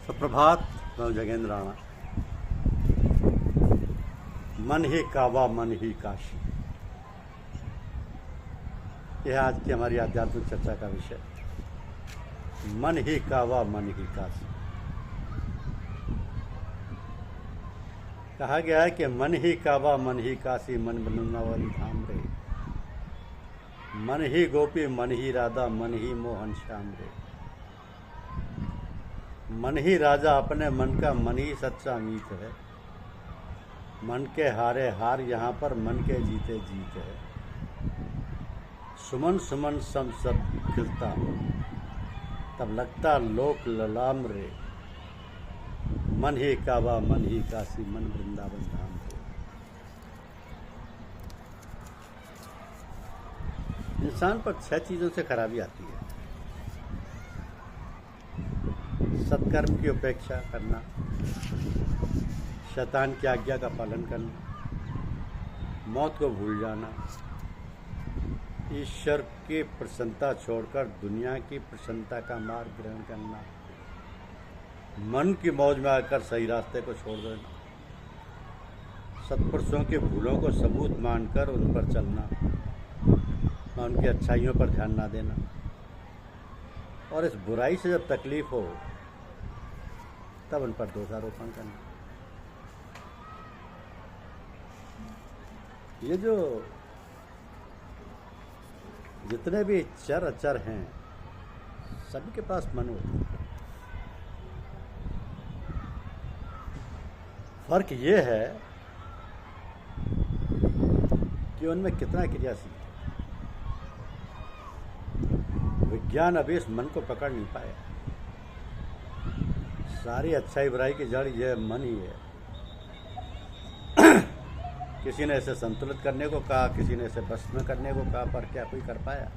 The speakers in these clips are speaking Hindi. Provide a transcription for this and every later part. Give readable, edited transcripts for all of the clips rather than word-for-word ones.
सुप्रभात। मैं जगेंद्र राणा। मन ही काबा मन ही काशी, यह आज की हमारी आध्यात्मिक चर्चा का विषय। मन ही काबा मन ही काशी। कहा गया है कि मन ही काबा मन ही काशी, मन वृंदावन धाम रे। मन ही गोपी मन ही राधा, मन ही मोहन श्याम रे। मन ही राजा अपने मन का, मन ही सच्चा मीत है। मन के हारे हार यहाँ पर, मन के जीते जीत है। सुमन सुमन सम सब खिलता, तब लगता लोक ललाम रे। मन ही काबा मन ही काशी, मन वृंदावन धाम रे। इंसान पर 6 चीज़ों से खराबी आती है। सत्कर्म की उपेक्षा करना, शैतान की आज्ञा का पालन करना, मौत को भूल जाना, ईश्वर की प्रसन्नता छोड़कर दुनिया की प्रसन्नता का मार्ग ग्रहण करना, मन की मौज में आकर सही रास्ते को छोड़ देना, सत्पुरुषों की भूलों को सबूत मानकर उन पर चलना, उनकी अच्छाइयों पर ध्यान ना देना, और इस बुराई से जब तकलीफ हो तब उन पर दोषारोपण करना। ये जो जितने भी चर अचर हैं, सभी के पास मन होता है। फर्क ये है कि उनमें कितना क्रियाशील है। विज्ञान अभी इस मन को पकड़ नहीं पाया। सारी अच्छाई बुराई की जड़ यह मन ही है। किसी ने इसे संतुलित करने को कहा, किसी ने इसे बस में करने को कहा, पर क्या कोई कर पाया?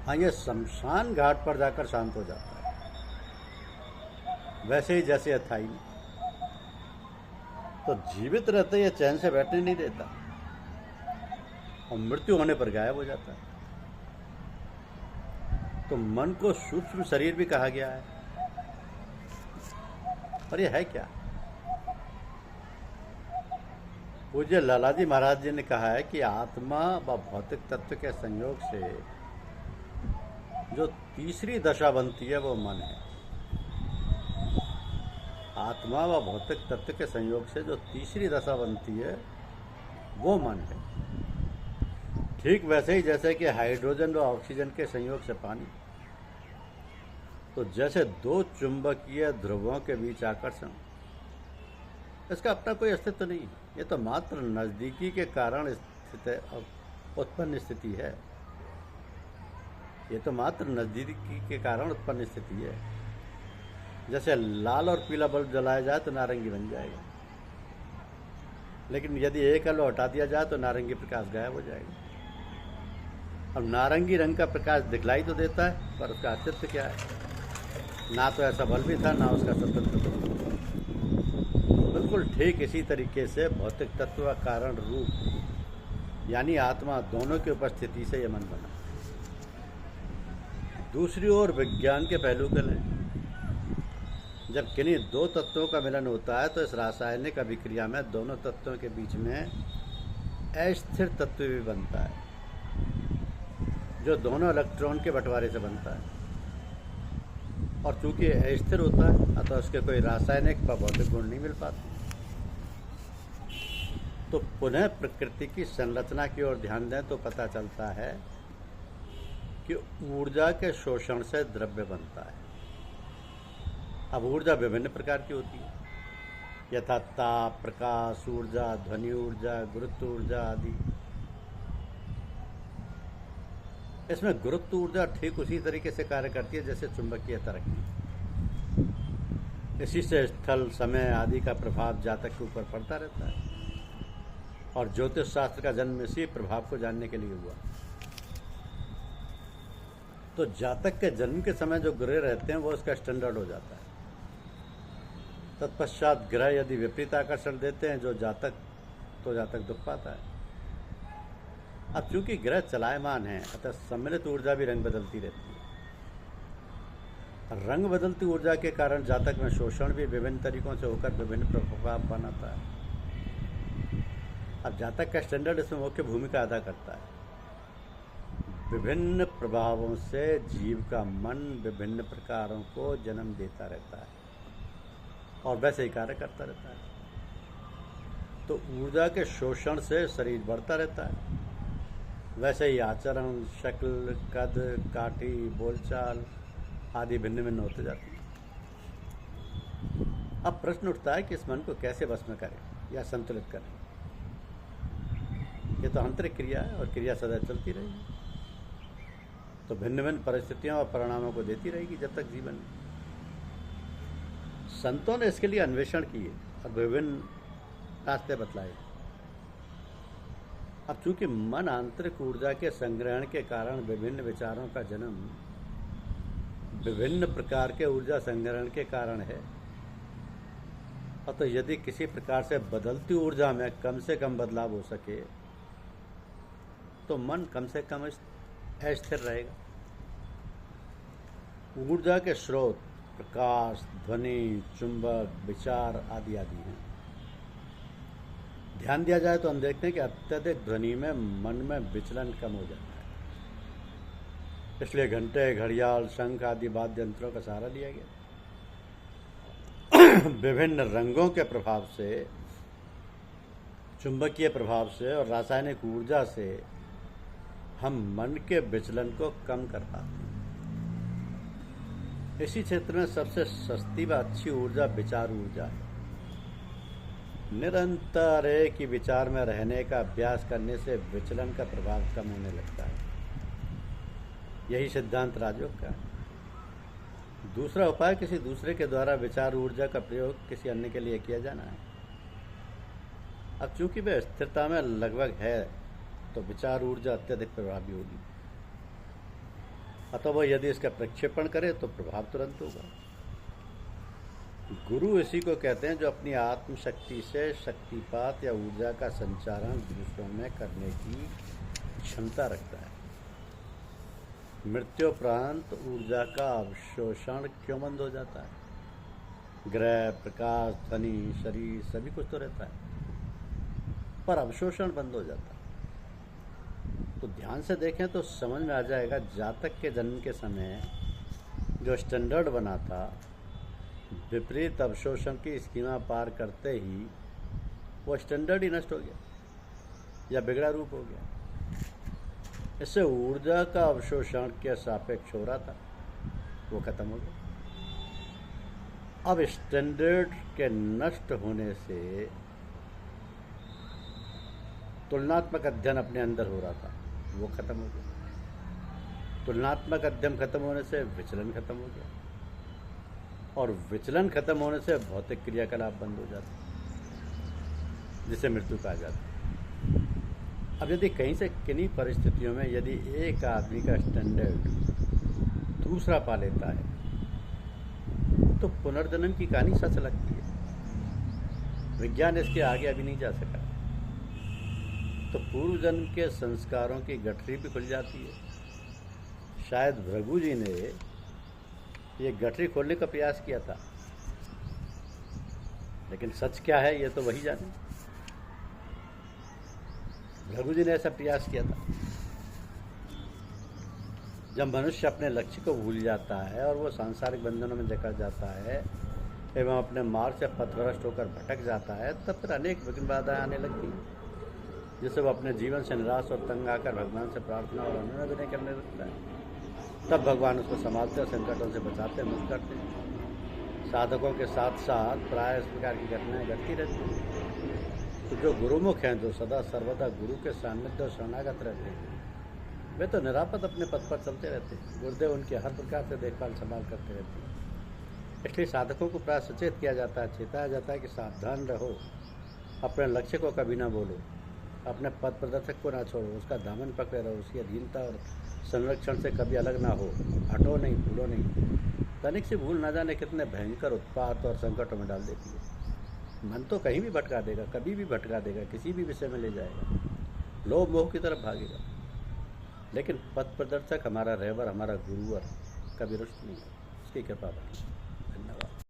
हाँ, ये शमशान घाट पर जाकर शांत हो जाता है, वैसे ही जैसे अथाई में। तो जीवित रहते ये चैन से बैठने नहीं देता, और मृत्यु होने पर गायब हो जाता है। तो मन को सूक्ष्म शरीर भी कहा गया है, और यह है क्या? पूज्य लालाजी महाराज जी ने कहा है कि आत्मा व भौतिक तत्व के संयोग से जो तीसरी दशा बनती है वो मन है। आत्मा व भौतिक तत्व के संयोग से जो तीसरी दशा बनती है वो मन है। ठीक वैसे ही जैसे कि हाइड्रोजन व ऑक्सीजन के संयोग से पानी, तो जैसे दो चुंबकीय ध्रुवों के बीच आकर्षण, इसका अपना कोई अस्तित्व नहीं। ये तो मात्र नज़दीकी के कारण उत्पन्न स्थिति है। ये तो मात्र नज़दीकी के कारण उत्पन्न स्थिति है। जैसे लाल और पीला बल्ब जलाया जाए तो नारंगी बन जाएगा, लेकिन यदि एक आलो हटा दिया जाए तो नारंगी प्रकाश गायब हो जाएगा। अब नारंगी रंग का प्रकाश दिखलाई तो देता है, पर उसका अस्तित्व क्या है? ना तो ऐसा बल्ब भी था, ना उसका स्वतंत्र। बिल्कुल ठीक इसी तरीके से भौतिक तत्व का कारण रूप यानी आत्मा, दोनों की उपस्थिति से यह मन बना। दूसरी ओर विज्ञान के पहलू के लें। जब किन्हीं दो तत्वों का मिलन होता है तो इस रासायनिक अभिक्रिया में दोनों तत्वों के बीच में अस्थिर तत्व भी बनता है, जो दोनों इलेक्ट्रॉन के बंटवारे से बनता है। और चूंकि अस्थिर होता है, अतः उसके कोई रासायनिक व भौतिक गुण नहीं मिल पाते। तो पुनः प्रकृति की संरचना की ओर ध्यान दें तो पता चलता है कि ऊर्जा के शोषण से द्रव्य बनता है। अब ऊर्जा विभिन्न प्रकार की होती है, यथा ताप, प्रकाश ऊर्जा, ध्वनि ऊर्जा, गुरुत्व ऊर्जा आदि। इसमें गुरुत्व ऊर्जा ठीक उसी तरीके से कार्य करती है जैसे चुंबकीय तरंग। इसी से स्थल, समय आदि का प्रभाव जातक के ऊपर पड़ता रहता है, और ज्योतिष शास्त्र का जन्म इसी प्रभाव को जानने के लिए हुआ। तो जातक के जन्म के समय जो ग्रह रहते हैं वो उसका स्टैंडर्ड हो जाता है। तत्पश्चात ग्रह यदि विपरीत आकर्षण देते हैं तो जातक दुख पाता है। अब चूंकि ग्रह चलायमान है, अतः सम्मिलित ऊर्जा भी रंग बदलती रहती है। रंग बदलती ऊर्जा के कारण जातक में शोषण भी विभिन्न तरीकों से होकर विभिन्न प्रभाव बनाता है। अब जातक का स्टैंडर्ड इसमें मुख्य भूमिका अदा करता है। विभिन्न प्रभावों से जीव का मन विभिन्न प्रकारों को जन्म देता रहता है और वैसे ही कार्य करता रहता है। तो ऊर्जा के शोषण से शरीर बढ़ता रहता है, वैसे ही आचरण, शक्ल, कद, काठी, बोलचाल आदि भिन्न भिन्न होते जाते हैं। अब प्रश्न उठता है कि इस मन को कैसे वश में करें या संतुलित करें। ये तो आंतरिक क्रिया है और क्रिया सदा चलती रहेगी, तो भिन्न भिन्न परिस्थितियों और परिणामों को देती रहेगी जब तक जीवन में। संतों ने इसके लिए अन्वेषण किए और विभिन्न रास्ते बतलाए। अब चूंकि मन आंतरिक ऊर्जा के संग्रहण के कारण विभिन्न विचारों का जन्म विभिन्न प्रकार के ऊर्जा संग्रहण के कारण है, और तो यदि किसी प्रकार से बदलती ऊर्जा में कम से कम बदलाव हो सके तो मन कम से कम अस्थिर रहेगा। ऊर्जा के स्रोत प्रकाश, ध्वनि, चुंबक, विचार आदि आदि हैं। ध्यान दिया जाए तो हम देखते हैं कि अत्यधिक ध्वनि में मन में विचलन कम हो जाता है, इसलिए घंटे, घड़ियाल, शंख आदि वाद्य यंत्रों का सहारा लिया गया। विभिन्न रंगों के प्रभाव से, चुंबकीय प्रभाव से और रासायनिक ऊर्जा से हम मन के विचलन को कम कर पाते हैं। इसी क्षेत्र में सबसे सस्ती व अच्छी ऊर्जा विचार ऊर्जा है। निरंतर एक ही विचार में रहने का अभ्यास करने से विचलन का प्रभाव कम होने लगता है। यही सिद्धांत राजयोग का है। दूसरा उपाय किसी दूसरे के द्वारा विचार ऊर्जा का प्रयोग किसी अन्य के लिए किया जाना है। अब चूंकि वह स्थिरता में लगभग है तो विचार ऊर्जा अत्यधिक प्रभावी होगी, अतः वह यदि इसका प्रक्षेपण करे तो प्रभाव तुरंत होगा। गुरु इसी को कहते हैं जो अपनी आत्मशक्ति से शक्तिपात या ऊर्जा का संचारण दूसरों में करने की क्षमता रखता है। मृत्युपरांत ऊर्जा का अवशोषण क्यों बंद हो जाता है? ग्रह, प्रकाश, ध्वनि, शरीर सभी कुछ तो रहता है, पर अवशोषण बंद हो जाता है। तो ध्यान से देखें तो समझ में आ जाएगा, जातक के जन्म के समय जो स्टैंडर्ड बना था, विपरीत अवशोषण की सीमा पार करते ही वो स्टैंडर्ड ही नष्ट हो गया या बिगड़ा रूप हो गया। इससे ऊर्जा का अवशोषण के सापेक्ष हो रहा था, वो खत्म हो गया। अब स्टैंडर्ड के नष्ट होने से तुलनात्मक अध्ययन अपने अंदर हो रहा था, वो खत्म हो गया। तुलनात्मक अध्ययन खत्म होने से विचलन खत्म हो गया, और विचलन खत्म होने से भौतिक क्रियाकलाप बंद हो जाते, जिसे मृत्यु कहा जाता है। अब यदि कहीं से किन्हीं परिस्थितियों में यदि एक आदमी का स्टैंडर्ड दूसरा पा लेता है तो पुनर्जन्म की कहानी सच लगती है। विज्ञान इसके आगे अभी नहीं जा सका, तो पूर्व जन्म के संस्कारों की गठरी भी खुल जाती है। शायद भृगु जी ने ये गठरी खोलने का प्रयास किया था, लेकिन सच क्या है ये तो वही जाने। भृगु जी ने ऐसा प्रयास किया था। जब मनुष्य अपने लक्ष्य को भूल जाता है और वो सांसारिक बंधनों में जकड़ जाता है एवं अपने मार्ग से पथभ्रष्ट होकर भटक जाता है, तब फिर अनेक विघ्न बाधाएं आने लगती हैं, जिससे वो अपने जीवन से निराश और तंग आकर भगवान से प्रार्थना और अनुनय भी नहीं करने लगता है। तब भगवान उसको संभालते और संकटों से बचाते, मुक्त करते हैं। साधकों के साथ साथ प्राय इस प्रकार की घटनाएं घटती रहती हैं। तो जो गुरुमुख हैं, जो सदा सर्वदा गुरु के सान्निध्य और शरणागत रहते हैं, वे तो निरापद अपने पथ पर चलते रहते हैं। गुरुदेव उनकी हर प्रकार से देखभाल संभाल करते रहते हैं। इसलिए साधकों को प्राय सचेत किया जाता है, चेताया जाता है कि सावधान रहो, अपने लक्ष्य को कभी ना बोलो, अपने पथ प्रदर्शक को ना छोड़ो, उसका दामन पकड़े रहो, उसकी अधीनता और संरक्षण से कभी अलग ना हो, हटो नहीं, भूलो नहीं। तनिक सी भूल ना जाने कितने भयंकर उत्पात और संकटों में डाल देती है। मन तो कहीं भी भटका देगा, कभी भी भटका देगा, किसी भी विषय में ले जाएगा, लोभ मोह की तरफ भागेगा। लेकिन पथ प्रदर्शक हमारा रहबर, हमारा गुरुवर कभी रुष्ट नहीं है, उसकी कृपा बनी।